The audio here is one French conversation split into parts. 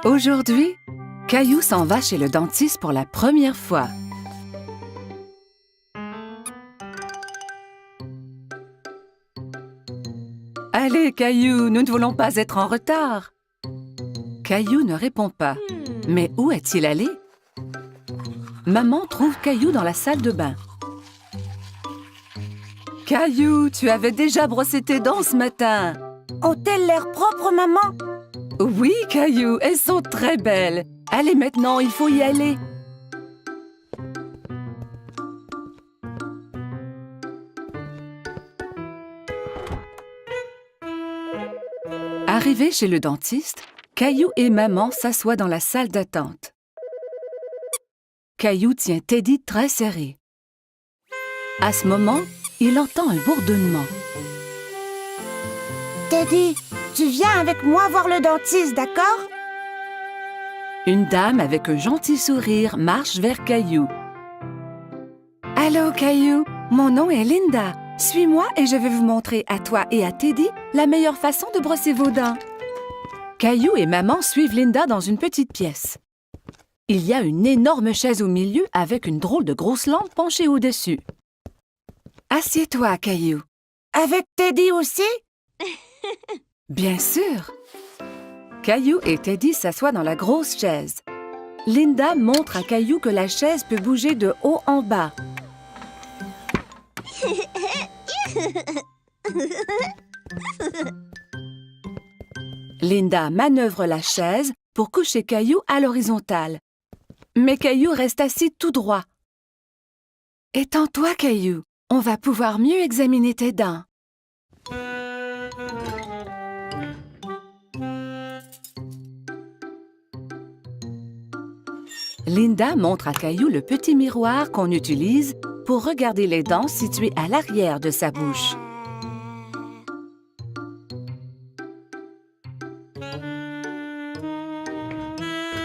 Aujourd'hui, Caillou s'en va chez le dentiste pour la première fois. Allez, Caillou, nous ne voulons pas être en retard. Caillou ne répond pas. Mais où est-il allé? Maman trouve Caillou dans la salle de bain. Caillou, tu avais déjà brossé tes dents ce matin. Ont-elles l'air propres, maman? Oui, Caillou, elles sont très belles. Allez maintenant, il faut y aller. Arrivés chez le dentiste, Caillou et maman s'assoient dans la salle d'attente. Caillou tient Teddy très serré. À ce moment, il entend un bourdonnement. Teddy, tu viens avec moi voir le dentiste, d'accord? Une dame avec un gentil sourire marche vers Caillou. « Allô, Caillou, mon nom est Linda. Suis-moi et je vais vous montrer à toi et à Teddy la meilleure façon de brosser vos dents. » Caillou et maman suivent Linda dans une petite pièce. Il y a une énorme chaise au milieu avec une drôle de grosse lampe penchée au-dessus. « Assieds-toi, Caillou. »« Avec Teddy aussi? » Bien sûr. Caillou et Teddy s'assoient dans la grosse chaise. Linda montre à Caillou que la chaise peut bouger de haut en bas. Linda manœuvre la chaise pour coucher Caillou à l'horizontale. Mais Caillou reste assis tout droit. « Étends-toi, Caillou. On va pouvoir mieux examiner tes dents. » Linda montre à Caillou le petit miroir qu'on utilise pour regarder les dents situées à l'arrière de sa bouche.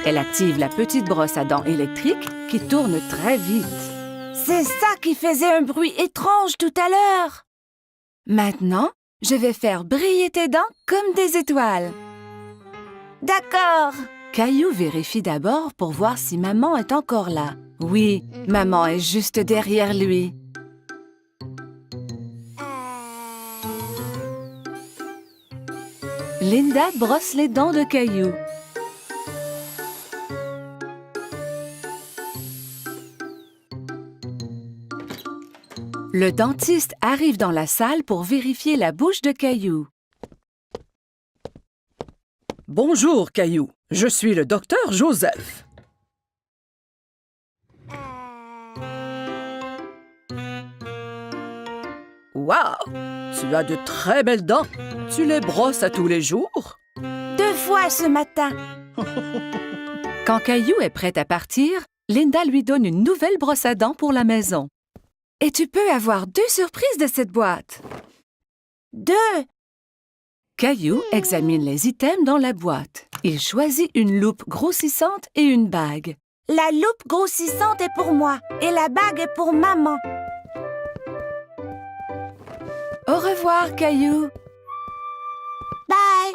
Elle active la petite brosse à dents électrique qui tourne très vite. C'est ça qui faisait un bruit étrange tout à l'heure. Maintenant, je vais faire briller tes dents comme des étoiles. D'accord. Caillou vérifie d'abord pour voir si maman est encore là. Oui, maman est juste derrière lui. Linda brosse les dents de Caillou. Le dentiste arrive dans la salle pour vérifier la bouche de Caillou. Bonjour, Caillou. Je suis le docteur Joseph. Waouh! Tu as de très belles dents. Tu les brosses à tous les jours? 2 fois ce matin. Quand Caillou est prêt à partir, Linda lui donne une nouvelle brosse à dents pour la maison. Et tu peux avoir 2 surprises de cette boîte. 2. Caillou examine les items dans la boîte. Il choisit une loupe grossissante et une bague. La loupe grossissante est pour moi et la bague est pour maman. Au revoir, Caillou. Bye.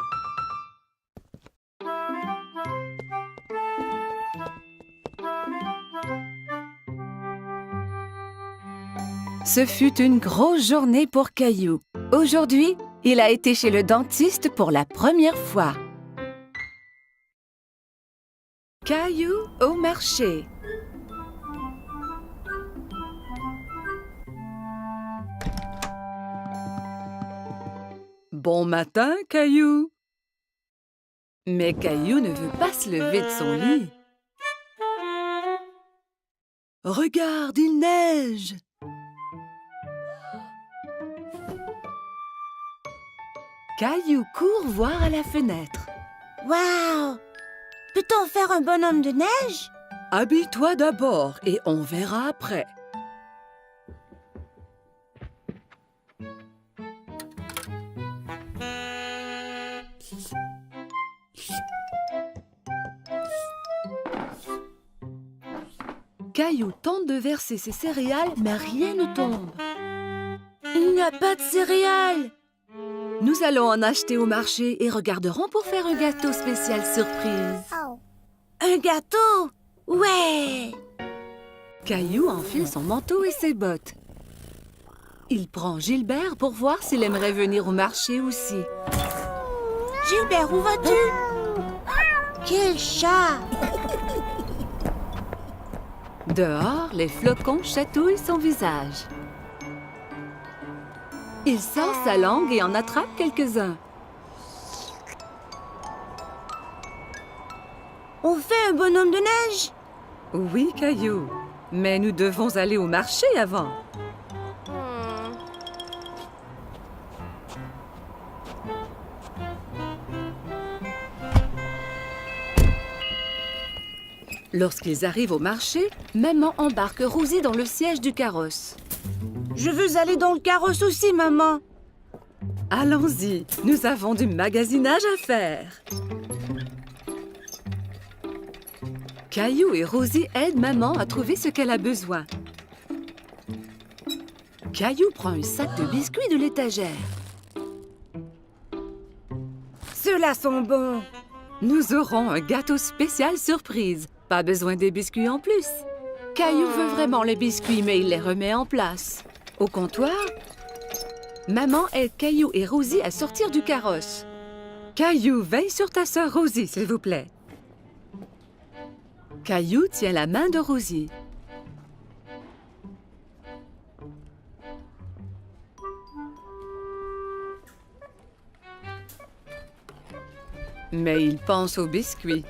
Ce fut une grosse journée pour Caillou. Aujourd'hui, il a été chez le dentiste pour la première fois. Caillou au marché. Bon matin, Caillou. Mais Caillou ne veut pas se lever de son lit. Regarde, il neige. Caillou court voir à la fenêtre. Wow! Peut-on faire un bonhomme de neige? Habille-toi d'abord et on verra après. Caillou tente de verser ses céréales, mais rien ne tombe. Il n'y a pas de céréales. Nous allons en acheter au marché et regarderons pour faire un gâteau spécial surprise. Un gâteau? Ouais! Caillou enfile son manteau et ses bottes. Il prend Gilbert pour voir s'il aimerait venir au marché aussi. Gilbert, où vas-tu? Quel chat! Dehors, les flocons chatouillent son visage. Il sort sa langue et en attrape quelques-uns. On fait un bonhomme de neige? Oui, Caillou, mais nous devons aller au marché avant. Lorsqu'ils arrivent au marché, maman embarque Rosie dans le siège du carrosse. Je veux aller dans le carrosse aussi, maman. Allons-y, nous avons du magasinage à faire. Caillou et Rosie aident maman à trouver ce qu'elle a besoin. Caillou prend un sac de biscuits de l'étagère. Ceux-là sont bons. Nous aurons un gâteau spécial surprise. Pas besoin des biscuits en plus. Caillou veut vraiment les biscuits, mais il les remet en place. Au comptoir, maman aide Caillou et Rosie à sortir du carrosse. Caillou, veille sur ta sœur Rosie, s'il vous plaît. Caillou tient la main de Rosie. Mais il pense aux biscuits.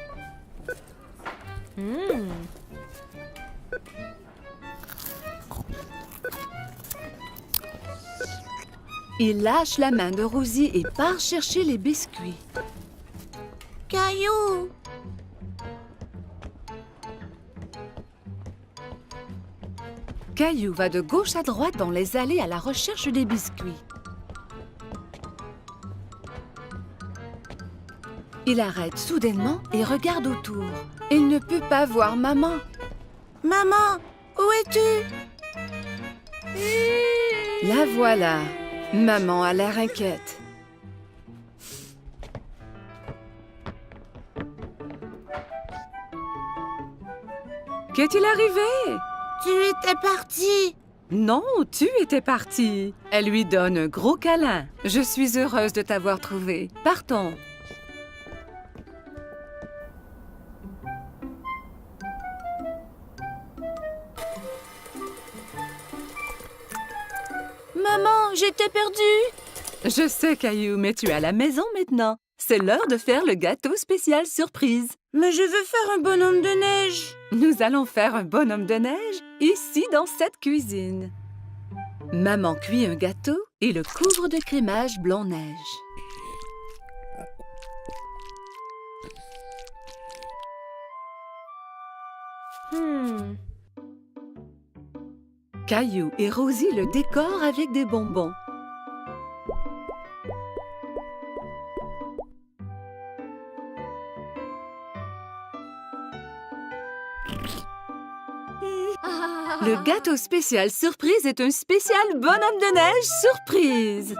Il lâche la main de Rosie et part chercher les biscuits. Caillou! Caillou va de gauche à droite dans les allées à la recherche des biscuits. Il arrête soudainement et regarde autour. Il ne peut pas voir maman. Maman, où es-tu? La voilà. Maman a l'air inquiète. Qu'est-il arrivé? Tu étais partie. Non, tu étais partie. Elle lui donne un gros câlin. Je suis heureuse de t'avoir trouvé. Partons. Maman, j'étais perdue. Je sais, Caillou, mais tu es à la maison maintenant. C'est l'heure de faire le gâteau spécial surprise. Mais je veux faire un bonhomme de neige. Nous allons faire un bonhomme de neige ici dans cette cuisine. Maman cuit un gâteau et le couvre de crémage blanc-neige. Caillou et Rosie le décorent avec des bonbons. Le gâteau spécial surprise est un spécial bonhomme de neige surprise.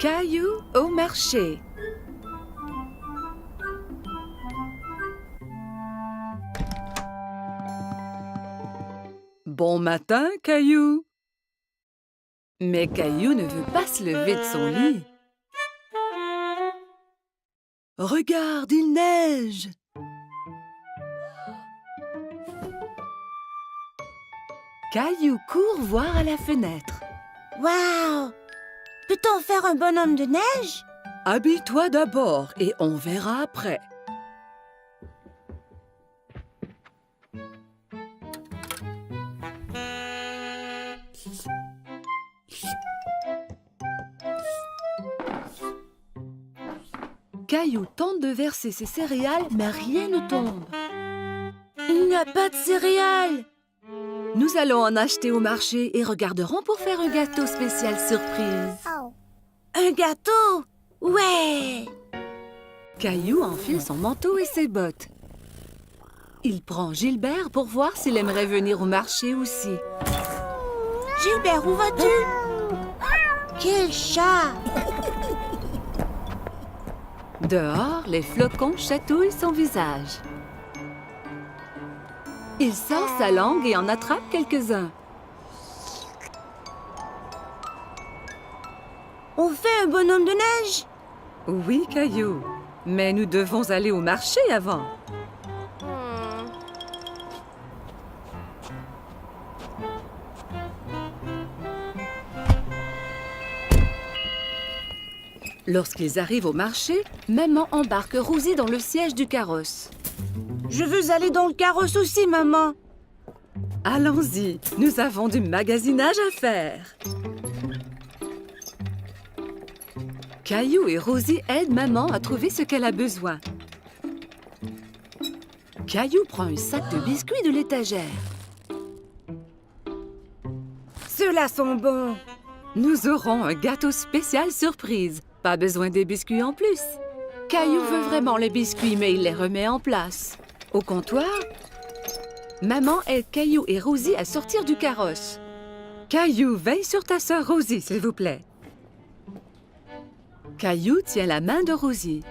Caillou au marché. Bon matin, Caillou. Mais Caillou ne veut pas se lever de son lit. Regarde, il neige. Caillou court voir à la fenêtre. Waouh! Peut-on faire un bonhomme de neige? Habille-toi d'abord et on verra après. Caillou tente de verser ses céréales, mais rien ne tombe. Il n'y a pas de céréales. Nous allons en acheter au marché et regarderons pour faire un gâteau spécial surprise. Un gâteau? Ouais! Caillou enfile son manteau et ses bottes. Il prend Gilbert pour voir s'il aimerait venir au marché aussi. Gilbert, où vas-tu? Quel chat! Dehors, les flocons chatouillent son visage. Il sort sa langue et en attrape quelques-uns. On fait un bonhomme de neige? Oui, Caillou, mais nous devons aller au marché avant. Lorsqu'ils arrivent au marché, maman embarque Rosie dans le siège du carrosse. Je veux aller dans le carrosse aussi, maman. Allons-y, nous avons du magasinage à faire. Caillou et Rosie aident maman à trouver ce qu'elle a besoin. Caillou prend un sac de biscuits de l'étagère. Ceux-là sont bons. Nous aurons un gâteau spécial surprise. Pas besoin des biscuits en plus. Caillou veut vraiment les biscuits, mais il les remet en place. Au comptoir, maman aide Caillou et Rosie à sortir du carrosse. Caillou, veille sur ta sœur Rosie, s'il vous plaît. Caillou tient la main de Rosie.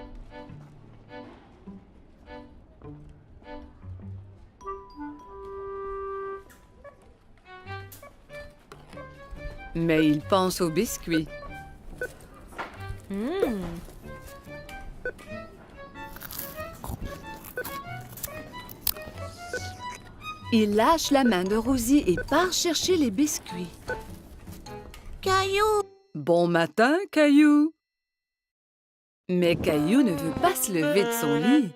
Mais il pense aux biscuits. Il lâche la main de Rosie et part chercher les biscuits. Caillou! Bon matin, Caillou. Mais Caillou ne veut pas se lever de son lit.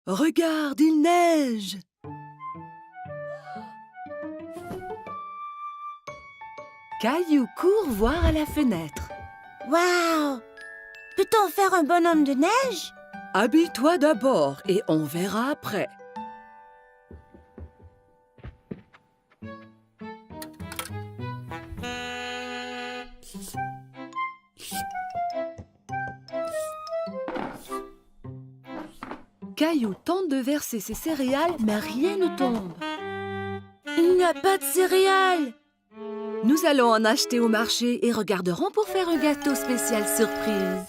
Regarde, il neige. Caillou court voir à la fenêtre. Waouh! Peut-on faire un bonhomme de neige? Habille-toi d'abord et on verra après. Caillou tente de verser ses céréales, mais rien ne tombe. Il n'y a pas de céréales. Nous allons en acheter au marché et regarderons pour faire un gâteau spécial surprise.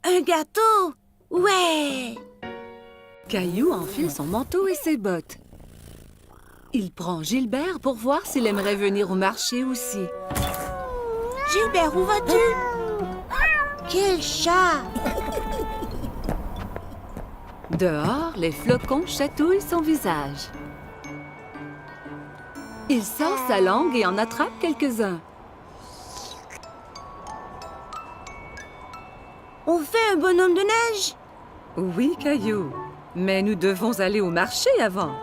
Un gâteau? Ouais! Caillou enfile son manteau et ses bottes. Il prend Gilbert pour voir s'il aimerait venir au marché aussi. Gilbert, où vas-tu? Quel chat! Dehors, les flocons chatouillent son visage. Il sort sa langue et en attrape quelques-uns. On fait un bonhomme de neige? Oui, Caillou, mais nous devons aller au marché avant.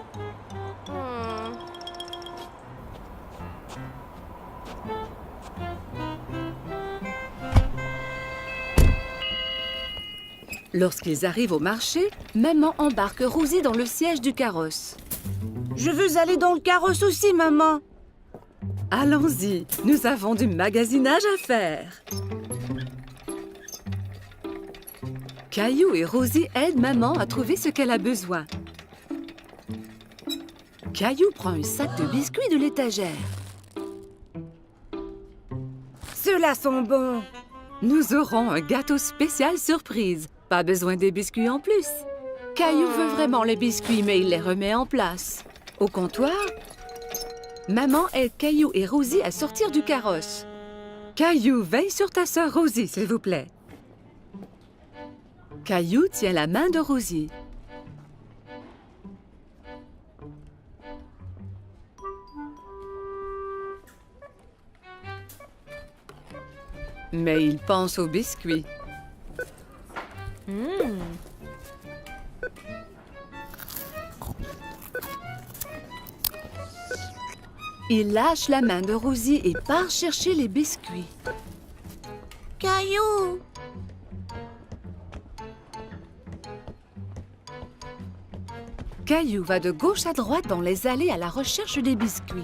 Lorsqu'ils arrivent au marché, maman embarque Rosie dans le siège du carrosse. Je veux aller dans le carrosse aussi, maman. Allons-y, nous avons du magasinage à faire. Caillou et Rosie aident maman à trouver ce qu'elle a besoin. Caillou prend un sac de biscuits de l'étagère. Ceux-là sont bons. Nous aurons un gâteau spécial surprise. Pas besoin des biscuits en plus. Caillou veut vraiment les biscuits, mais il les remet en place. Au comptoir, maman aide Caillou et Rosie à sortir du carrosse. Caillou, veille sur ta sœur Rosie, s'il vous plaît. Caillou tient la main de Rosie. Mais il pense aux biscuits. Il lâche la main de Rosie et part chercher les biscuits. Caillou. Caillou va de gauche à droite dans les allées à la recherche des biscuits.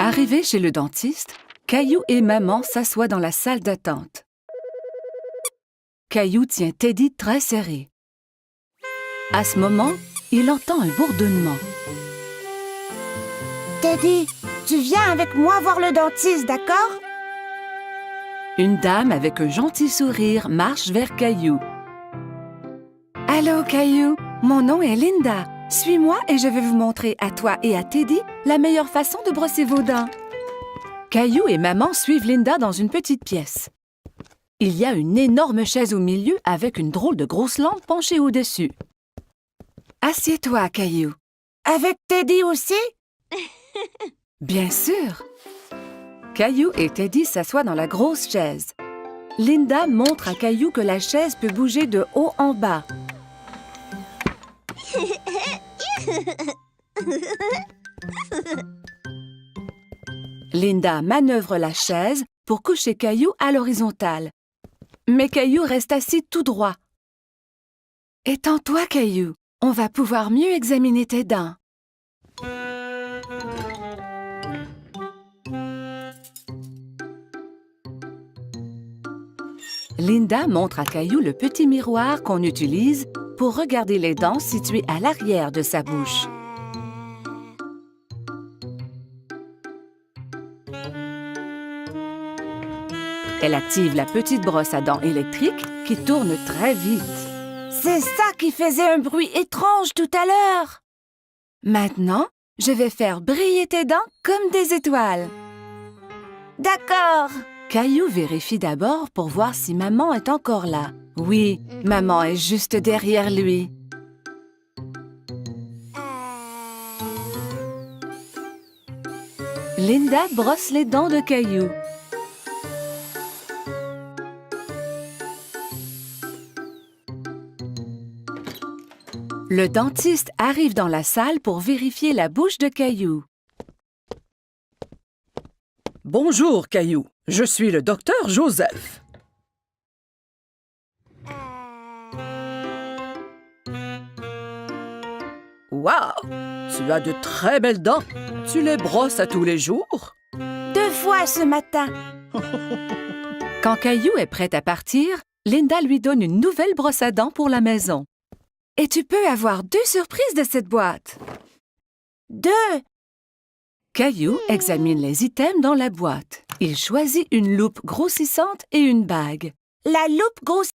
Arrivés chez le dentiste, Caillou et maman s'assoient dans la salle d'attente. Caillou tient Teddy très serré. À ce moment, il entend un bourdonnement. Teddy, tu viens avec moi voir le dentiste, d'accord? Une dame avec un gentil sourire marche vers Caillou. Allô, Caillou, mon nom est Linda. Suis-moi et je vais vous montrer à toi et à Teddy la meilleure façon de brosser vos dents. Caillou et maman suivent Linda dans une petite pièce. Il y a une énorme chaise au milieu avec une drôle de grosse lampe penchée au-dessus. Assieds-toi, Caillou. Avec Teddy aussi? Bien sûr. Caillou et Teddy s'assoient dans la grosse chaise. Linda montre à Caillou que la chaise peut bouger de haut en bas. Linda manœuvre la chaise pour coucher Caillou à l'horizontale. Mais Caillou reste assis tout droit. Étends-toi, Caillou. On va pouvoir mieux examiner tes dents. Linda montre à Caillou le petit miroir qu'on utilise pour regarder les dents situées à l'arrière de sa bouche. Elle active la petite brosse à dents électrique qui tourne très vite. C'est ça qui faisait un bruit étrange tout à l'heure. Maintenant, je vais faire briller tes dents comme des étoiles. D'accord. Caillou vérifie d'abord pour voir si maman est encore là. Oui, maman est juste derrière lui. Linda brosse les dents de Caillou. Le dentiste arrive dans la salle pour vérifier la bouche de Caillou. Bonjour, Caillou. Je suis le docteur Joseph. Waouh! Tu as de très belles dents. Tu les brosses à tous les jours? 2 fois ce matin. Quand Caillou est prêt à partir, Linda lui donne une nouvelle brosse à dents pour la maison. Et tu peux avoir 2 surprises de cette boîte. 2. Caillou examine les items dans la boîte. Il choisit une loupe grossissante et une bague. La loupe grosse